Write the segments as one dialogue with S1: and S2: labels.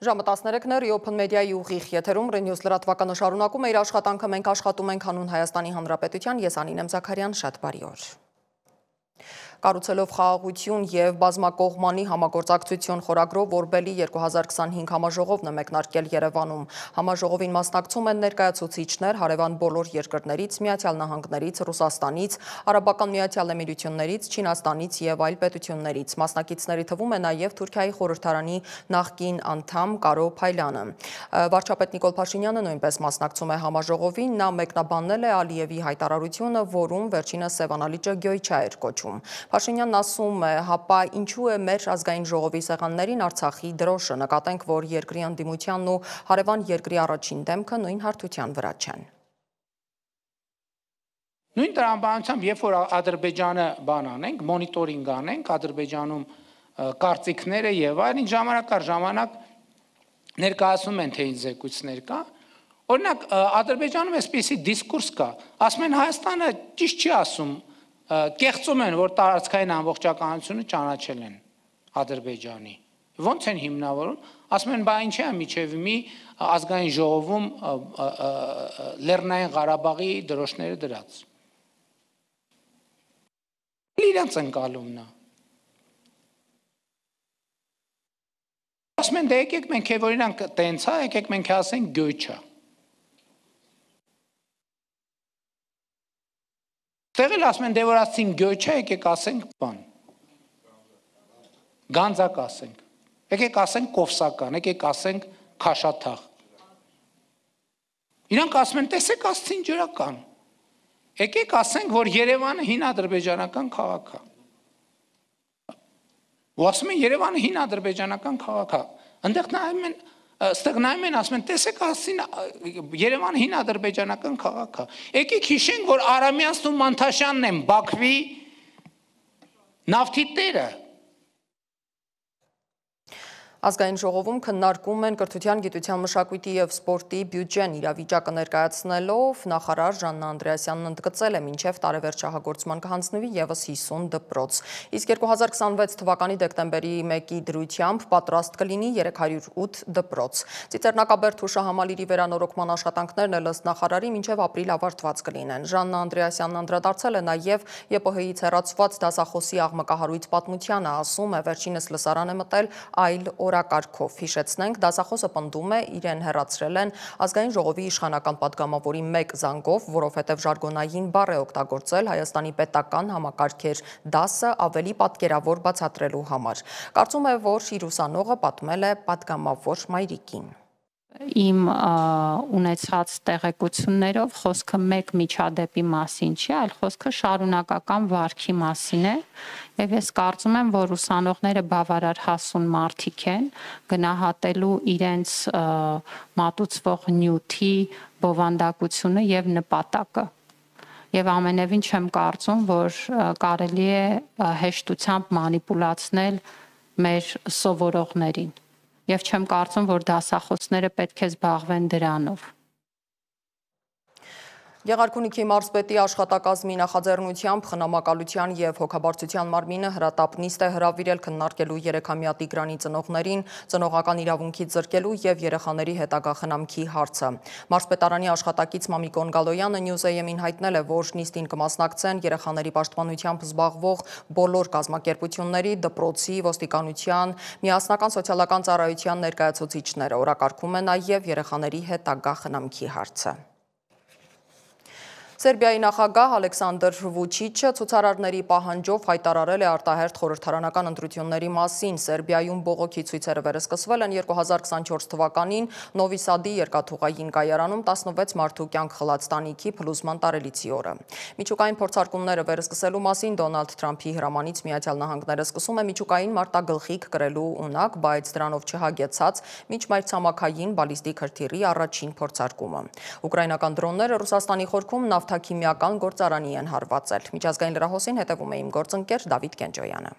S1: Ժամը 13-ն Open Media-ի ուղիղ եթերում Renews լրատվականը շարունակում է իր աշխատանքը, մենք աշխատում ենք հանուն Հայաստանի Հանրապետության, ես Անին եմ Զաքարյան, շատ բարի օր։ Կառուցելով խաղաղություն և բազմակողմանի համագործակցություն խորագրով Օրբելի 2025 համաժողովն է մեկնարկել Երևանում։ Համաժողովին մասնակցում են ներկայացուցիչներ հարևան բոլոր երկրներից, Միացյալ Նահանգներից, Ռուսաստանից, Արաբական Միացյալ Էմիրություններից, Չինաստանից և այլ պետություններից։ Մասնակիցների թվում է նաև Թուրքիայի խորհրդարանի նախկին անդամ Կարո Փայլյանը։ Վարչապետ Նիկոլ Փաշինյանը նույնպես մասնակցում է համաժողովին, նա մեկնաբանել է Ալիևի հայտարարությունը, որում վերջինս Սևան Ալիջը գյոյչա էր կոչում։ Փաշինյանն ասում է, հապա ինչու է մեր ազգային ժողովի սեղաններին Արցախի դրոշը, նկատենք, որ երկրի ընդդիմությանն ու հարևան երկրի առաջին դեմքը նույն հարթության վրա չեն։
S2: Նույն տրամաբանությամբ, երբ որ Ադրբեջանը բան անենք, մոնիտորինգ անենք, Ադրբեջանում կարծիքները եւ այլն, ժամանակ առ ժամանակ ներկայացնում են թե ինչ զեկույցներ կա։ Օրինակ, Ադրբեջանում այսպիսի դիսկուրս կա, ասում են Հայաստանը ճիշտ չի ասում, կեղծում են, որ տարածքային ամբողջականությունը ճանաչել են Ադրբեջանի։ Ոնց են հիմնավորում, ասում են, բա ինչ է միջև մի ազգային ժողովում Լեռնային Ղարաբաղի դրոշները դրած։ Իրենց ընկալումն է։ Ասում են, դե եկեք մենք որ իրանք տենց է, եկեք մենք ասենք գյոյչա։ Տեղել ասում են, դե որ ասին գյոյչա, եկեք ասենք բան։ Գանձակ ասենք, եկեք ասենք կովսական, եկեք ասենք քաշաթաղ։ Իրանք ասում են, տեսեք ասցին ջրական։ Եկեք ասենք, որ Երևանը հին ադրբեջանական քաղաք է։ Ու ասում են Երևանը հին ադրբեջանական քաղաք է։ Այնտեղ նայում են, ստեղ նայում են, ասում են, տեսեք ասին Երևանը հին ադրբեջանական քաղաք է։ Եկեք հիշենք, որ Արամյանցն ու Մանթաշյանն են Բաքվի նավթի տերը։
S1: Ազգային ժողովում քննարկում են կրթության, գիտության, մշակույթի և սպորտի բյուջեն իրավիճակը ներկայացնելով նախարար Ժաննա Անդրեասյանն ընդգծել է մինչև տարեվերջ շահագործման կհանձնվի ևս 50 դպրոց։ Իսկ 2026 թվականի դեկտեմբերի 1-ի դրությամբ պատրաստ կլինի 308 դպրոց։ Ծիծեռնակաբերդ հուշահամալիրի վերանորոգման աշխատանքներն էլ ըստ նախարարի մինչև ապրիլ ավարտված կլինեն։ Ժաննա Անդրեասյանն անդրադարձել է նաև ԵՊՀ-ից հեռացված դասախոսի աղմկահարույց պատմությանը, ասում է վերջինս լսարան է մտել այլ օրակարգով։ Հիշեցնենք, դասախոսը պնդում է, իրեն հեռացրել են ազգային ժողովի իշխանական պատգամավորի մեկ զանգով, որովհետև ժարգոնային բառ է օգտագործել Հայաստանի պետական համակարգեր դասը ավելի պատկերավոր բացատրելու համար։ Կարծում է, որ իր ուսանողը պատմել է պատգամավոր մայրիկին։
S3: Իմ ունեցած տեղեկություններով խոսքը մեկ միջադեպի մասին չի, այլ խոսքը շարունակական վարքի մասին է, եւ ես կարծում եմ, որ ուսանողները բավարար հասուն մարդիկ են գնահատելու իրենց մատուցվող նյութի բովանդակությունը եւ նպատակը։ Եվ ամենևին չեմ կարծում, որ կարելի է հեշտությամբ մանիպուլացնել մեր սովորողներին։ Եվ չեմ կարծում, որ դասախոսները պետք է զբաղվեն դրանով։
S1: Գեղարքունիքի մարզպետի աշխատակազմի նախաձեռնությամբ խնամակալության և հոգաբարձության մարմինը հրատապ նիստ է հրավիրել քննարկելու 3-ամյա Տիգրանի ծնողներին ծնողական իրավունքից զրկելու և երեխաների հետագա խնամքի հարցը։ Մարզպետարանի աշխատակից Մամիկոն Գալոյանը News-am-ին հայտնել է, որ նիստին կմասնակցեն երեխաների պաշտպանությամբ զբաղվող բոլոր կազմակերպությունների, դպրոցի, ոստիկանության, միասնական սոցիալական ծառայության ներկայացուցիչները։ Օրակարգում է նաև երեխաների հետագա խնամքի հարցը։ Սերբիայի նախագահ Ալեքսանդր Վուչիչը ցուցարարների պահանջով հայտարարել է արտահերթ խորհրդարանական ընտրությունների մասին։ Սերբիայում բողոքի ցույցերը վերսկսվել են 2024 թվականին Նովի Սադի երկաթուղային կայարանում 16 մարդու կյանք խլած տանիքի փլուզման տարելիցի օրը։ Միջուկային փորձարկումները վերսկսելու մասին Դոնալդ Թրամփի հրամանից Միացյալ Նահանգները սկսում է միջուկային մարտագլխիկ կրելու ունակ, բայց դրանով չհագեցած միջմայրցամաքային բալիստիկ հրթիռի առաջին փորձարկումը։ Ուկրաինական դրոնները Ռուսաստանի խորքում նավթաքիմիական գործարանի են հարվածել։ Միջազգային լրահոսին հետևում է իմ գործընկեր Դավիթ Կենջոյանը։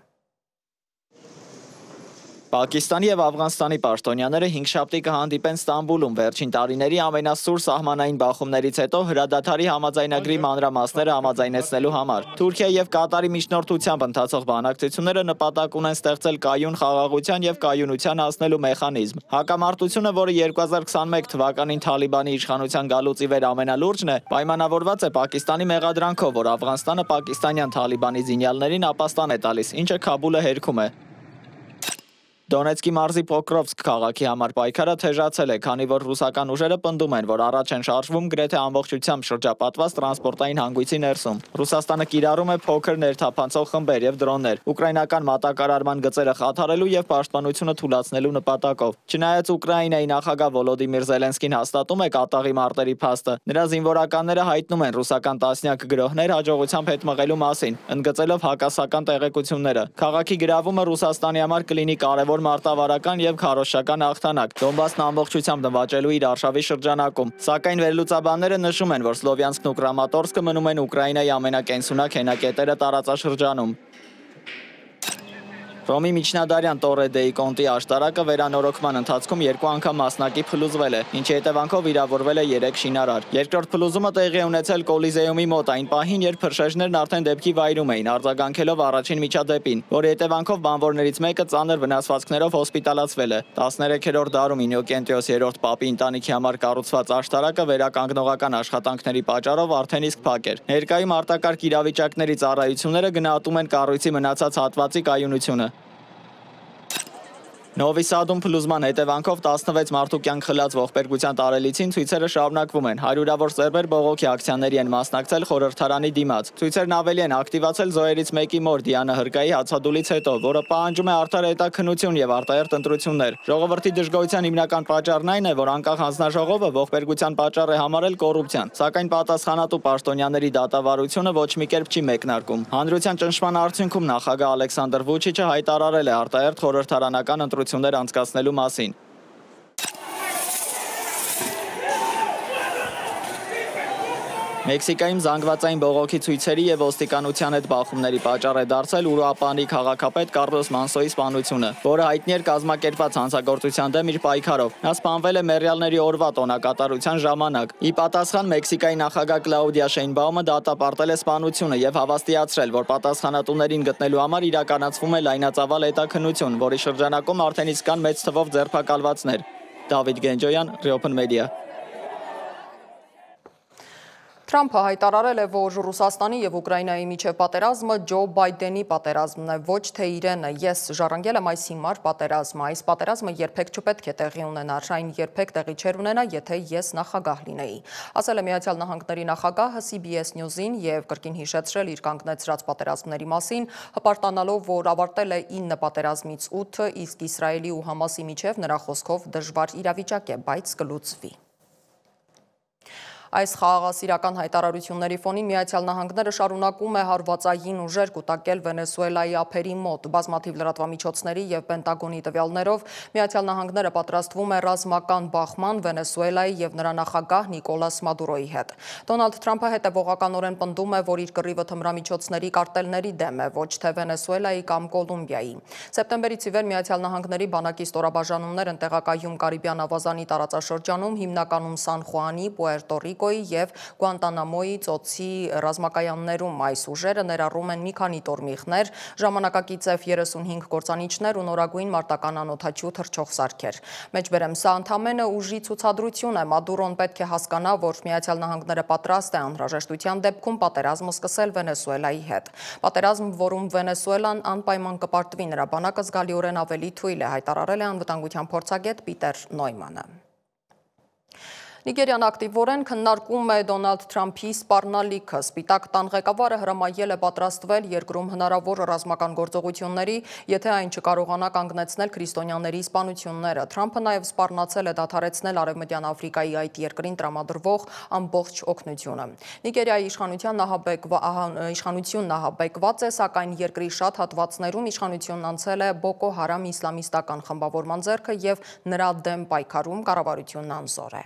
S4: Պակիստանի եւ Աֆղանստանի պաշտոնյաները հինգշաբթի կհանդիպեն Ստամբուլում վերջին տարիների ամենասուր սահմանային բախումներից հետո հրադադարի համաձայնագրի մանրամասները համաձայնեցնելու համար։ Թուրքիա եւ Կատարի միջնորդությամբ ընթացող բանակցությունները նպատակ ունեն ստեղծել կայուն խաղաղության եւ կայունության հասնելու մեխանիզմ։ Հակամարտությունը, որը 2021 թվականին Թալիբանի իշխանության գալուց ի վեր ամենալուրջն է, պայմանավորված է Պակիստանի մեղադրանքով, որ Աֆղանստանը պակիստանյան Թալիբանի զինյալներին ապաստան է տալիս, ինչը Քաբուլը հերքում է։ Դոնեցկի մարզի Պոկրովսկ քաղաքի համար պայքարը թեժացել է, քանի որ ռուսական ուժերը պնդում են, որ առաջ են շարժվում գրեթե ամբողջությամբ շրջապատված տրանսպորտային հանգույցի ներսում։ Ռուսաստանը կիրառում է փոքր ներթափանցող խմբեր եւ դրոններ, ուկրաինական մատակարարման գծերը խաթարելու եւ պաշտպանությունը թուլացնելու նպատակով։ Չնայած Ուկրաինայի նախագահ Վոլոդիմիր Զելենսկին հաստատում է կատաղի մարտերի փաստը, նրա զինվորականները հայտնում են ռուսական տասնյակ գրոհներ հաջողությամբ հետ մղելու մասին, ընդգծելով հակասական տեղեկությունները։ Քաղաքի գրավումը Ռուսաստանի համար կլինի կարևոր մարտավարական եւ քարոզչական հաղթանակ, Դոնբասն ամբողջությամբ նվաճելու իր արշավի շրջանակում, սակայն վերլուծաբանները նշում են, որ Սլովյանսկն ու Կրամատորսկը մնում են Ուկրաինայի ամենակենսունակ հենակետերը տարածաշրջանում։ Ռոմի միջնադարյան Տորե դեի Կոնտի աշտարակը վերանորոգման ընթացքում 2 անգամ մասնակի փլուզվել է, ինչի հետևանքով վիրավորվել է 3 շինարար։ Երկրորդ փլուզումը տեղի է ունեցել Կոլիզեումի մոտ այն պահին, երբ փրշեջներն արդեն դեպքի վայրում էին, արձագանքելով առաջին միջադեպին, որի հետևանքով բանվորներից մեկը ծանր վնասվածքներով հոսպիտալացվել է։ 13-րդ դարում Ինոկենտիոս 3-րդ պապի ընտանիքի համար կառուցված աշտարակը վերականգնողական աշխատանքների պատճառով արդեն իսկ փակ էր։ Ներկայում արտակարգ իրավիճակների ծառայությունները գնահատում են կառույցի մնացած հատվածի կայունությունը։ Նովի Սադում փլուզման հետևանքով 16 մարդու կյանք խլած ողբերգության տարելիցին ցույցերը շարունակվում են։ Հարյուրավոր սերբեր բողոքի ակցիաների են մասնակցել խորհրդարանի դիմաց։ Ցույցերն ավելի են ակտիվացել զոհերից մեկի մոր Դիանա Հրկայի հացադուլից հետո, որը պահանջում է արդար հետաքննություն եւ արտահերթ ընտրություններ։ Ժողովրդի դժգոհության հիմնական պատճառն այն է, որ անկախ հանձնաժողովը ողբերգության պատճառ է համարել կոռուպցիան, սակայն պատասխանատու պաշտոնյաների դատավարությունը ոչ մի կերպ չի մեկնարկում։ Հանրության ճնշման արդյունքում նախագահ Ալեքսանդր Վուչիչը հայտարարել է արտահերթ խորհրդարանական ընտրություններ անցկացնելու մասին։ Մեքսիկայում զանգվածային բողոքի ցույցերի եւ ոստիկանության հետ բախումների պատճառ է դարձել Ուրուապանի քաղաքապետ Կառլոս Մանսոյի սպանությունը, որը հայտնի էր կազմակերպված հանցագործության դեմ իր պայքարով։ Նա սպանվել է Մեռյալների օրվա տոնակատարության ժամանակ։ Ի պատասխան Մեքսիկայի նախագահ Կլաուդիա Շեյնբաումը դատապարտել է սպանությունը եւ հավաստիացրել, որ պատասխանատուներին գտնելու համար իրականացվում է լայնածավալ հետաքննություն, որի շրջանակում արդեն իսկ կան մեծ թվով ձերբակալվածներ։ Դավիթ Գենջոյան, Open Media։
S1: Թրամփը հայտարարել է, որ Ռուսաստանի եւ Ուկրաինայի միջև պատերազմը Ջո Բայդենի պատերազմն է, ոչ թե իրենը։ Ես ժառանգել եմ այս հիմար պատերազմը։ Այս պատերազմը երբեք չպետք է տեղի ունենար, այն երբեք տեղի չէր ունենա, եթե ես նախագահ լինեի, ասել է Միացյալ Նահանգների նախագահը CBS News-ին եւ կրկին հիշեցրել իր կանգնեցրած պատերազմների մասին, հպարտանալով, որ ավարտել է 9 պատերազմից 8, իսկ Իսրայելի ու Համասի միջև նրա խոսքով դժվար իրավիճակ է, բայց կլուծվի։ Այս խաղաղասիրական հայտարարությունների ֆոնին Միացյալ Նահանգները շարունակում է հարվածային ուժեր կուտակել Վենեսուելայի ափերի մոտ։ Բազմաթիվ լրատվամիջոցների եւ Պենտագոնի տվյալներով Միացյալ Նահանգները պատրաստվում է ռազմական բախման Վենեսուելայի եւ նրա նախագահ Նիկոլաս Մադուրոյի հետ։ Դոնալդ Թրամփը հետևողականորեն պնդում է, որ իր կռիվը թմրամիջոցների կարտելների դեմ է, ոչ թե Վենեսուելայի կամ Կոլումբիայի։ Սեպտեմբերից ի վեր Միացյալ Նահանգների բանակի ստորաբաժանումներ են տեղակայում Կարիբյան ավազանի տարածաշրջանում, հիմնականում Սան Խուանի, Պուերտո Ռիկոյի եւ Գուանտանամոյի ծոցի ռազմակայաններում։ Այս ուժերը ներառում են մի քանի տորմիղներ, ժամանակակից F-35 կործանիչներ ու նորագույն մարտական անօդաչու թռչող սարքեր։ Մեջբերեմ, սա ընդամենը ուժի ցուցադրություն է։ Մադուրոն պետք է հասկանա, որ Միացյալ Նահանգները պատրաստ է անհրաժեշտության դեպքում պատերազմ սկսել Վենեսուելայի հետ։ Պատերազմ, որում Վենեսուելան անպայման կպարտվի, նրա բանակը զգալիորեն ավելի թույլ է, հայտարարել է անվտանգության փորձագետ Պիտեր Նոյմանը։ Նիգերիան ակտիվորեն քննարկում է Դոնալդ Թրամփի սպառնալիքը։ Սպիտակ տան ղեկավարը հրամայել է պատրաստվել երկրում հնարավոր ռազմական գործողությունների, եթե այն չկարողանա կանգնեցնել քրիստոնյաների սպանությունները։ Թրամփը նաև սպառնացել է դադարեցնել Արևմտյան Աֆրիկայի այդ երկրին տրամադրվող ամբողջ օգնությունը։ Նիգերիայի իշխանությունն ահաբեկված է, սակայն երկրի շատ հատվածներում իշխանությունն անցել է Բոկո Հարամ իսլամիստական խմբավորման ձեռքը եւ նրա դեմ պայքարում կառավարությունն անզոր է։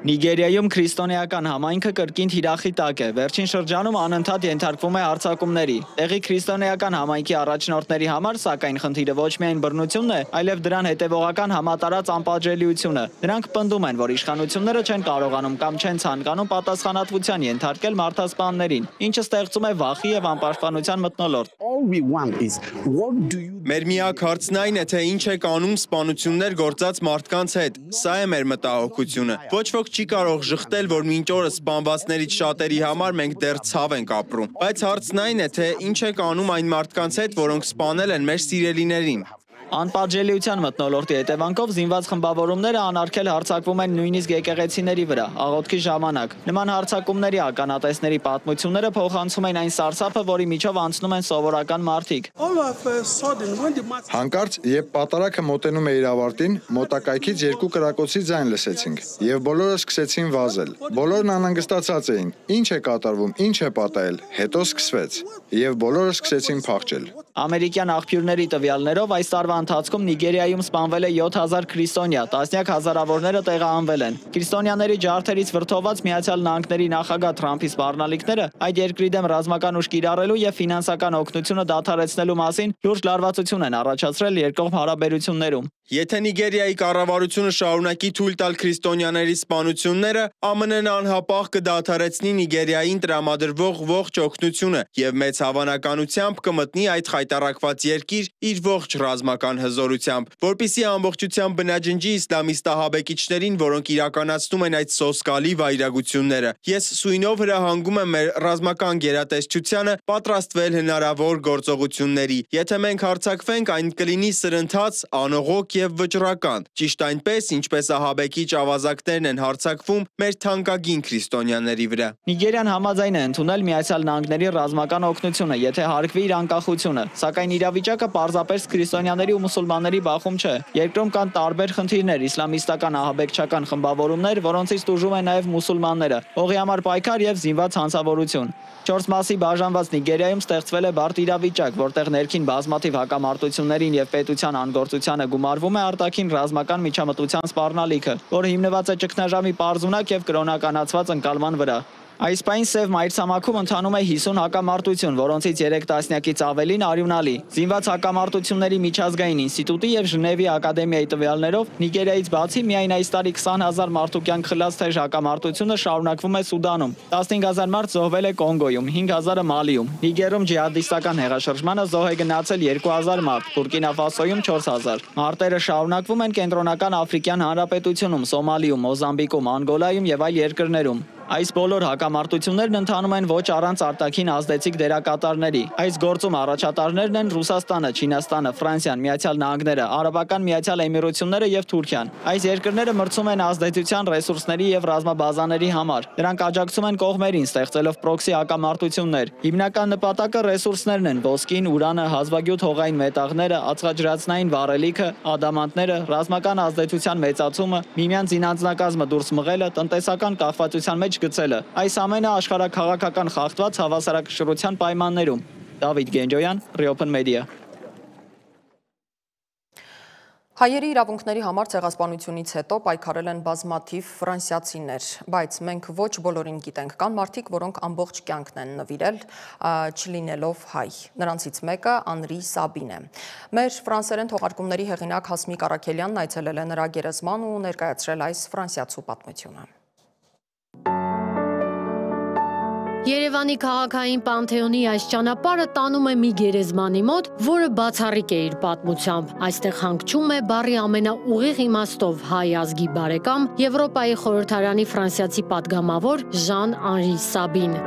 S4: Նիգերիայում քրիստոնեական համայնքը կրկին թիրախի տակ է։ Վերջին շրջանում անընդհատ ենթարկվում է հարձակումների։ Տեղի քրիստոնեական համայնքի առաջնորդների համար, սակայն, խնդիրը ոչ միայն բռնությունն է, այլև դրան հետևողական համատարած անպատժելիությունը։ Նրանք պնդում են, որ իշխանությունները չեն կարողանում կամ չեն ցանկանում պատասխանատվության ենթարկել մարդասպաններին, ինչը ստեղծում է վախի եւ անպաշտպանության մթնոլորտ։
S5: Մեր միակ հարցն այն է, թե ինչ եք անում սպանություններ գործած մարդկանց հետ։ Սա է մեր մտահոգությունը։ Ոչ ոք չի կարող ժխտել, որ մինչ օրս սպանվածներից շատերի համար մենք դեռ ցավ ենք ապրում։ Բայց հարցն այն է, թե ինչ եք անում այն մարդկանց հետ, որոնք սպանել են մեր սիրելիներին։
S4: Անպատժելիության մթնոլորտի հետևանքով զինված խմբավորումները անարգել հարձակվում են նույնիսկ եկեղեցիների վրա, աղոթքի ժամանակ։ Նման հարձակումների ականատեսների պատմությունները փոխանցում են այն սարսափը, որի միջով անցնում են սովորական մարդիկ։
S6: Հանկարծ, երբ պատարագը մոտենում է իր ավարտին, մոտակայքից երկու կրակոցի ձայն լսեցինք, եւ բոլորը սկսեցին վազել։ Բոլորն անհանգստացած էին։ Ինչ է կատարվում, ինչ է պատահել։ Հետո սկսվեց, եւ բոլորը սկսեցին փախչել։
S4: Ամերիկյան աղբյուրների տվյալներով այս տարվա ընթացքում Նիգերիայում սպանվել է 7000 քրիստոնյա, տասնյակ հազարավորները տեղահանվել են։ Քրիստոնյաների ջարդերից վրդոված Միացյալ Նահանգների նախագահ Թրամփի սպառնալիքները այդ երկրի դեմ ռազմական ուժ կիրառելու եւ ֆինանսական օգնությունը դադարեցնելու մասին լուրջ լարվածություն են առաջացրել երկկողմ հարաբերություններում։
S5: Եթե Նիգերիայի կառավարությունը շարունակի թույլ տալ քրիստոնյաների սպանությունները, ԱՄՆ-ն անհապաղ կդադարեցնի Նիգերիային տրամադրվող ողջ օգնությունը եւ մեծ հավանականությամբ կմտնի այդ խայտառակված երկիր իր ողջ ռազմական հզորությամբ, որպիսի ամբողջությամբ բնաջնջի իսլամիստահաբեկիչներին, որոնք իրականացնում են այդ սոսկալի վայրագությունները։ Ես սույնով հրահանգում եմ մեր ռազմական գերատեսչությանը պատրաստվել հնարավոր գործողությունների։ Եթե մենք հարձակվենք, այն կլինի սրընթաց, անողոք եւ վճռական, ճիշտ այնպես, ինչպես ահաբեկիչ ավազակներն են հարձակվում մեր թանկագին քրիստոնյաների վրա։
S4: Նիգերիան համաձայն է ընդունել Միացյալ Նահանգների ռազմական օգնությունը, եթե հարգվի իր անկախությունը, սակայն իրավիճակը պարզապես քրիստոնյաների ու մուսուլմանների բախում չէ։ Երկրում կան տարբեր խնդիրներ, իսլամիստական ահաբեկչական խմբավորումներ, որոնցից տուժում են նաև մուսուլմանները, հողի համար պայքար եւ զինված հանցավորություն։ 4 մասի բաժանված Նիգերիայում ստեղծվել է բարդ իրավիճակ, որտեղ ներքին բազմաթիվ հակամարտություններին եւ պետության անգործությանը գումարվում է արտաքին ռազմական միջամտության սպառնալիքը, որը հիմնված է ճգնաժամի պարզունակ եւ կրոնականացված ընկալման վրա։ Այս պայն Սև մայրցամաքում ընթանում է 50 հակամարտություն, որոնցից 3 տասնյակից ավելին արյունալի։ Զինված հակամարտությունների միջազգային ինստիտուտի եւ Ժնևի ակադեմիայի տվյալներով Նիգերիայից բացի միայն այս տարի 20000 մարդու կյանք խլած թեժ հակամարտությունը շարունակվում է Սուդանում, 15000 մարդ զոհվել է Կոնգոյում, 5000-ը Մալիում։ Նիգերում ջիհադիստական հեղաշրջմանը զոհ է գնացել 2000 մարդ, Բուրկինա Ֆասոյում 4000։ Մարտերը շարունակվում են Կենտրոնական Աֆրիկյան Հանրապետությունում, Սոմալիում, Մոզամբիկում, Անգոլայում եւ այլ երկրներում։ Այս բոլոր հակամարտություններն ընթանում են ոչ առանց արտաքին ազդեցիկ դերակատարների։ Այս գործում առաջատարներն են Ռուսաստանը, Չինաստանը, Ֆրանսիան, Միացյալ Նահանգները, Արաբական Միացյալ Էմիրությունները եւ Թուրքիան։ Այս երկրները մրցում են ազդեցության ռեսուրսների եւ ռազմաբազաների համար։ Դրանք աջակցում են կողմերին, ստեղծելով պրոքսի հակամարտություններ։ Հիմնական նպատակը ռեսուրսներն են՝ ոսկին, ուրանը, հազվագյուտ հողային մետաղները, ածխաջրածնային վառելիքը, ադամանդները, ռազմական ազդեցության մեծացումը, միմյանց զինանձնակազմը դուրս մղելը, տնտեսական կախվածության մեջ գցելը։ Այս ամենը աշխարհաքաղաքական խախտված հավասարակշռության պայմաններում։ Դավիթ Գենջոյան, Reopen Media։
S1: Հայերի իրավունքների համար ցեղասպանությունից հետո պայքարել են բազմաթիվ ֆրանսիացիներ, բայց մենք ոչ բոլորին գիտենք, կան մարդիկ, որոնք ամբողջ կյանքն են նվիրել, չլինելով հայ։ Նրանցից մեկը Անրի Սաբին է։ Մեր ֆրանսերեն թողարկումների հեղինակ Հասմիկ Առաքելյանն այցելել է նրա գերեզման ու ներկայացրել այս ֆրանսիացու պատմությունը։
S7: Երևանի քաղաքային Պանթեոնի այս ճանապարհը տանում է մի գերեզմանի մոտ, որը բացառիկ է իր պատմությամբ։ Այստեղ հանգչում է բառի ամենաուղիղ իմաստով հայ ազգի բարեկամ, Եվրոպայի խորհրդարանի ֆրանսիացի падգամավոր Ժան Անրի Սաբին։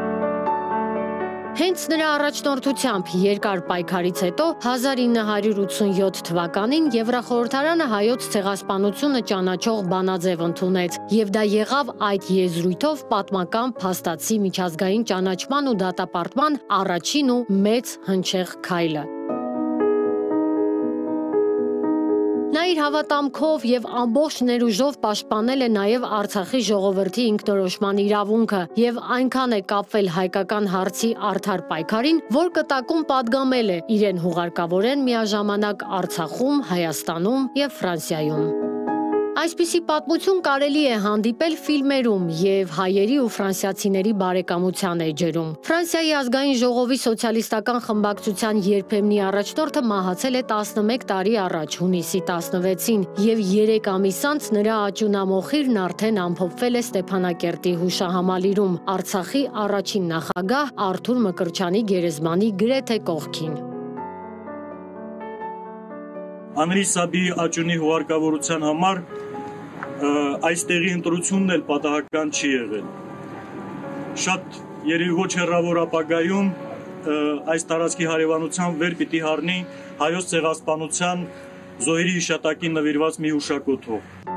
S7: Հենց նրա առաջնորդությամբ երկար պայքարից հետո 1987 թվականին Եվրախորհրդարանը հայոց ցեղասպանությունը ճանաչող բանաձև ընդունեց, եւ դա եղավ այդ եզրույթով պատմական փաստացի միջազգային ճանաչման ու դատապարտման առաջին ու մեծ հնչեղ քայլը։ Նա իր հավատամքով եւ ամբողջ ներուժով պաշտպանել է նաեւ Արցախի ժողովրդի ինքնորոշման իրավունքը եւ այնքան է կապվել հայկական հարցի արդար պայքարին, որ կտակում պատգամել է իրեն հուղարկավորեն միաժամանակ Արցախում, Հայաստանում եւ Ֆրանսիայում։ Այսպիսի պատմություն կարելի է հանդիպել ֆիլմերում եւ հայերի ու ֆրանսիացիների բարեկամության էջերում։ Ֆրանսիայի ազգային ժողովի սոցիալիստական խմբակցության երբեմնի առաջնորդը մահացել է 11 տարի առաջ, հունիսի 16-ին, եւ 3 ամիս անց նրա աճյունամոխիրն արդեն ամփոփվել է Ստեփանակերտի հուշահամալիրում, Արցախի առաջին նախագահ Արթուր Մկրտչյանի գերեզմանի գրեթե կողքին։
S8: Անրի Սաբիի աճյունի հուղարկավորության համար այստեղի ընտրությունն էլ պատահական չի եղել։ Շատ երևի ոչ հեռավոր ապագայում այս տարածքի հարևանության վեր պիտի հառնի հայոց ցեղասպանության զոհերի հիշատակին նվիրված մի հուշակոթող։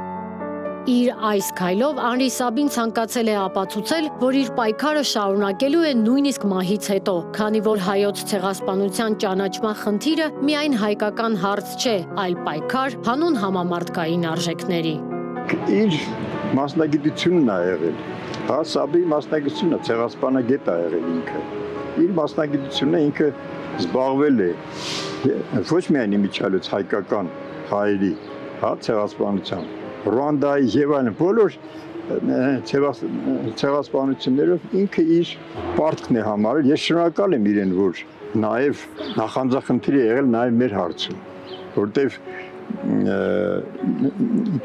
S7: Իր այս քայլով Անրի Սաբին ցանկացել է ապացուցել, որ իր պայքարը շարունակելու է նույնիսկ մահից հետո, քանի որ հայոց ցեղասպանության ճանաչման խնդիրը միայն հայկական հարց չէ, այլ պայքար հանուն համամարտկային արժեքների։
S9: Իր մասնագիտությունն է եղել, հա, Սաբիի մասնագիտությունը ցեղասպանագետ է եղել ինքը։ Իր մասնագիտությունը ինքը զբաղվել է ոչ միայն իմիջիալից հայկական հայերի, հա, ցեղասպանությամբ, Ռուանդայի եւ այլն բոլոր ցեղասպանություններով ինքը իր պարտքն է համարել։ Ես շնորհակալ եմ իրեն, որ նաեւ նախանձախնդիր է եղել նաեւ մեր հարցում, որտեւ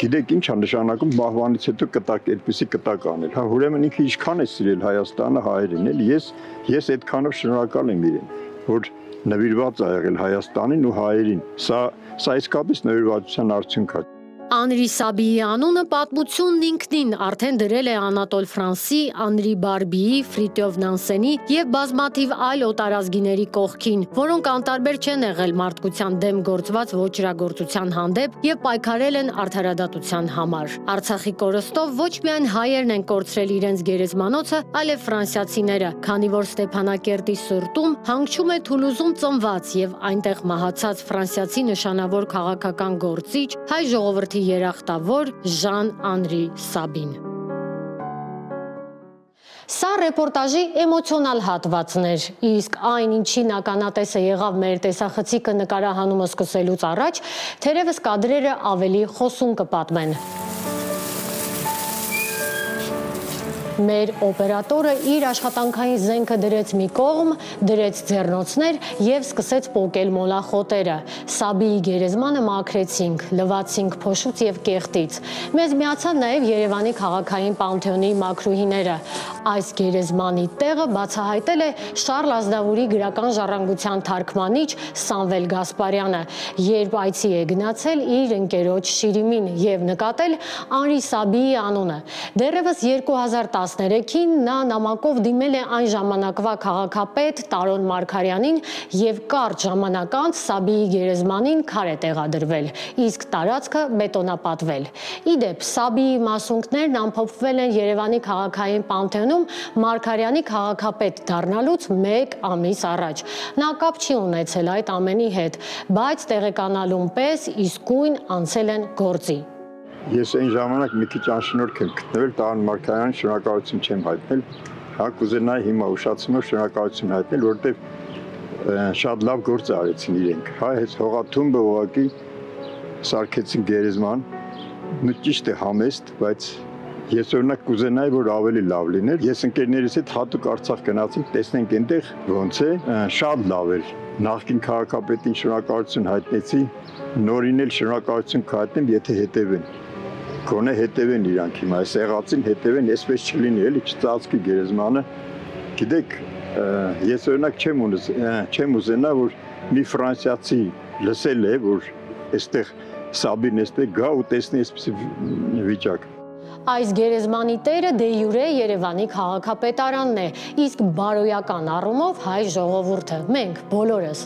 S9: գիտեք ինչ է նշանակում մահվանից հետո կտակ այդպեսի կտակ անել, հա, ուրեմն ինքը ինչքան է սիրել Հայաստանը, հայերին, էլ ես այդքանով շնորհակալ եմ իրեն, որ նվիրված է եղել Հայաստանին ու հայերին։ Սա իսկապես նվիրվածության արդյունք է։
S7: Անրի Սաբիի անունը պատմությունն ինքնին արդեն դրել է Անատոլ Ֆրանսի, Անրի Բարբիի, Ֆրիտյոֆ Նանսենի եւ բազմաթիվ այլ օտարազգիների կողքին, որոնք անտարբեր չեն եղել մարդկության դեմ գործված ոճրագործության հանդեպ եւ պայքարել են արդարադատության համար։ Արցախի կորստով ոչ միայն հայերն են կորցրել իրենց գերեզմանոցը, այլև ֆրանսիացիները, քանի որ Ստեփանակերտի սրտում հանգչում է Թուլուզում ծնված եւ այնտեղ մահացած ֆրանսիացի նշանավոր քաղաքական գործիչ, հայ ժողովրդի երախտավոր Ժան Անրի Սաբին։ Սա ռեպորտաժի էմոցիոնալ հատվածն էր, իսկ այն ինչին ականատեսը եղավ մեր տեսախցիկը նկարահանումը սկսելուց առաջ, թերևս կադրերը ավելի խոսուն կպատմեն։ Մեր օպերատորը իր աշխատանքային զենքը դրեց մի կողմ, դրեց ձեռնոցներ եւ սկսեց պոկել մոլախոտերը։ Սաբիի գերեզմանը մաքրեցինք, լվացինք փոշուց եւ կեղտից։ Մեզ միացան նաեւ Երևանի քաղաքային պանթեոնի մաքրուհիները։ Այս գերեզմանի տեղը բացահայտել է Շարլ Ազնավուրի գրական ժառանգության թարգմանիչ Սամվել Գասպարյանը, երբ այցի է գնացել իր ընկերոջ Շիրիմին եւ նկատել Անրի Սաբիի անունը։ Դեռևս 2013-ին նա նամակով դիմել է այն ժամանակվա քաղաքապետ Տարոն Մարգարյանին եւ կարճ ժամանակ անց Սաբիի գերեզմանին քար է տեղադրվել, իսկ տարածքը բետոնապատվել։ Իդեպ Սաբիի մասունքներն ամփոփվել են Երևանի քաղաքային պանթեոնում Մարգարյանի քաղաքապետ դառնալուց 1 ամիս առաջ։ Նա կապ չի ունեցել այդ ամենի հետ, բայց տեղեկանալուն պես իսկույն անցել են գործի։
S9: Ես այն ժամանակ մի քիչ անշնորհք եմ գտնվել, Տարոն Մարգարյանին շնորհակալություն չեմ հայտնել, հա, կուզենայի հիմա ուշացնող շնորհակալություն հայտնել, որովհետև շատ լավ գործ արեցին իրենք, հա, այս հողաթումբը ուղղակի սարքեցին գերեզման, ճիշտ է համեստ, բայց ես օրինակ կուզենայի, որ ավելի լավ լիներ։ Ես ընկերներիս հետ հատուկ Արցախ գնացինք, տեսնենք այնտեղ ոնց է, շատ լավ էր։ Նախկին քաղաքապետին շնորհակալություն հայտնեցի, նորին էլ շնորհակալություն կհայտնեմ, եթե հետևեն։ Գոնե հետևեն իրանք հիմա, այս եղածին հետևեն, այսպես չլինի, էլի չծածկի գերեզմանը։ Գիտեք, ես օրինակ չեմ ուզենա, որ մի ֆրանսիացի լսել է, որ այստեղ Սաբին այստեղ գա ու տեսնի այսպիսի վիճակ։
S7: Այս գերեզմանի տերը դե յուրե Երևանի քաղաքապետարանն է, իսկ բարոյական առումով հայ ժողովուրդը, մենք բոլորս։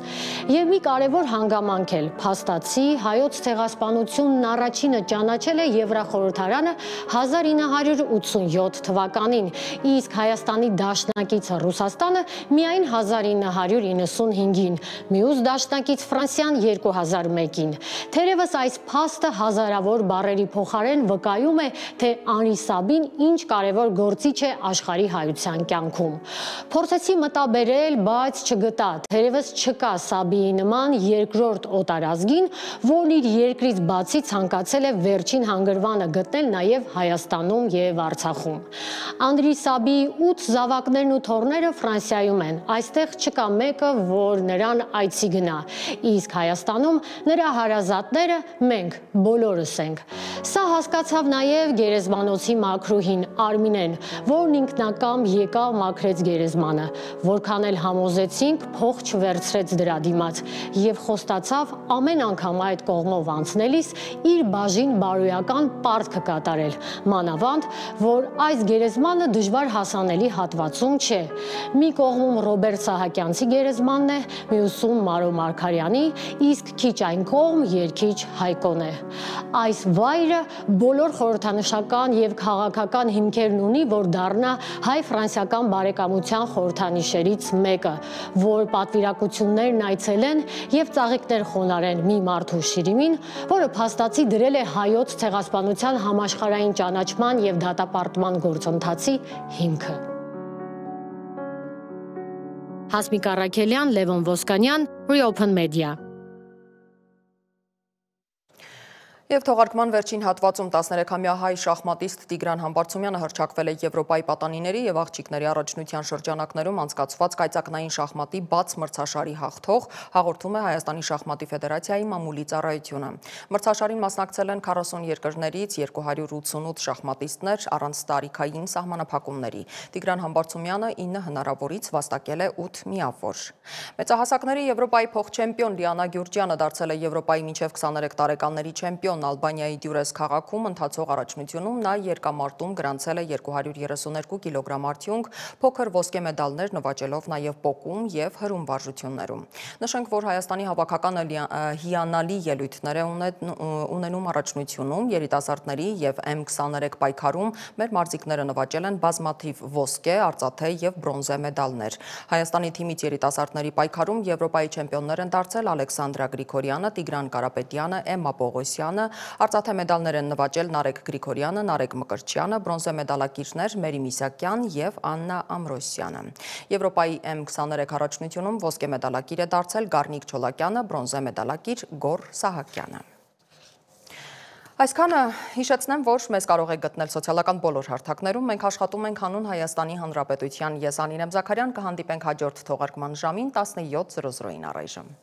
S7: Եվ մի կարևոր հանգամանք էլ, փաստացի հայոց ցեղասպանությունն առաջինը ճանաչել է Եվրախորհրդարանը 1987 թվականին, իսկ Հայաստանի դաշնակիցը Ռուսաստանը միայն 1995-ին, մյուս դաշնակից Ֆրանսիան 2001-ին։ Թերևս այս փաստը հազարավոր բառերի փոխարեն վկայում է, թե Անրի Սաբին ինչ կարևոր գործիչ է աշխարհի հայության կյանքում։ Փորձեցի մտաբերել, բայց չգտա, թերևս չկա Սաբիի նման երկրորդ օտարազգին, որն իր երկրից բացի ցանկացել է վերջին հանգրվանը գտնել նաև Հայաստանում եւ Արցախում։ Անրի Սաբիի 8 զավակներն ու թոռները Ֆրանսիայում են։ Այստեղ չկա մեկը, որ նրան այցի գնա, իսկ Հայաստանում նրա հարազատները մենք բոլորս ենք։ Սա հասկացավ նաև գերեզմանոցի մաքրուհին Արմինեն, որն ինքնակամ եկավ մաքրեց գերեզմանը, որքան էլ համոզեցինք, փող չվերցրեց դրա դիմաց եւ խոստացավ ամեն անգամ այդ կողմով անցնելիս իր բաժին բարոյական պարտքը կատարել, մանավանդ, որ այս գերեզմանը դժվար հասանելի հատվածում չէ։ Մի կողմում Ռոբերտ Սահակյանցի գերեզմանն է, մյուսում Մարո Մարգարյանի, իսկ քիչ այն կողմ երգիչ Հայկոն է։ Այս վայրը բոլոր խորհրդանշական եւ քաղաքական հիմքերն ունի, որ դառնա հայ-ֆրանսիական բարեկամության խորհրդանիշերից մեկը, որ պատվիրակություններն այցելեն եւ ծաղիկներ խոնարեն մի մարդու շիրիմին, որը փաստացի դրել է հայոց ցեղասպանության համաշխարհային ճանաչման եւ դատապարտման գործընթացի հիմքը։ Հասմիկ Առաքելյան, Լևոն Ոսկանյան, Reopen Media։
S1: Եվ թողարկման վերջին հատվածում 13-ամյա հայ շախմատիստ Տիգրան Համբարձումյանը հռչակվել է Եվրոպայի պատանիների եւ աղջիկների առաջնության շրջանակներում անցկացված կայծակնային շախմատի բաց մրցաշարի հաղթող, հաղորդում է Հայաստանի շախմատի ֆեդերացիայի մամուլի ծառայությունը։ Մրցաշարին մասնակցել են 40 երկրներից 288 շախմատիստներ առանց տարիքային սահմանափակումների։ Տիգրան Համբարձումյանը 9 հնարավորից վաստակել է 8 միավոր։ Մեծահասակների Եվրոպայի փոխչեմպիոն Լիանա Գյուրջյանը դարձել է Եվրոպայի մինչև 23 տարեկանների չեմպիոն Ալբանիայի Դյուրես քաղաքում ընթացող առաջնությունում նա երկամարտում գրանցել է 232 կիլոգրամ արդյունք, փոքր ոսկե մեդալներ նվաճելով նաև պոկում եւ հրում վարժություններում։ Նշենք, որ Հայաստանի հավաքականը հիանալի ելույթներ է ունենում առաջնությունում, երիտասարդների եւ M23 պայքարում մեր մարզիկները նվաճել են բազմաթիվ ոսկե, արծաթե եւ բրոնզե մեդալներ։ Հայաստանի թիմից երիտասարդների պայքարում Եվրոպայի չեմպիոններ են դարձել Ալեքսանդրա Գրիգորյանը, Տիգրան Կարապետյանը, Էմմա Պողոսյանը, արծաթե մեդալներ են նվաճել Նարեկ Գրիգորյանը, Նարեկ Մկրտչյանը, բրոնզե մեդալակիրներ Մերի Միսակյան եւ Աննա Ամրոսյանը։ Եվրոպայի M23 առաջնությունում ոսկե մեդալակիր է դարձել Գառնիկ Չոլակյանը, բրոնզե մեդալակիր Գոր Սահակյանը։ Այսքանը հիշեցնեմ, որ մեզ կարող եք գտնել սոցիալական բոլոր հարթակներում, մենք աշխատում ենք հանուն Հայաստանի Հանրապետության, ես Անին եմ Զաքարյան, կհանդիպենք հաջորդ թողարկման ժամին 17:00-ին առայժմ։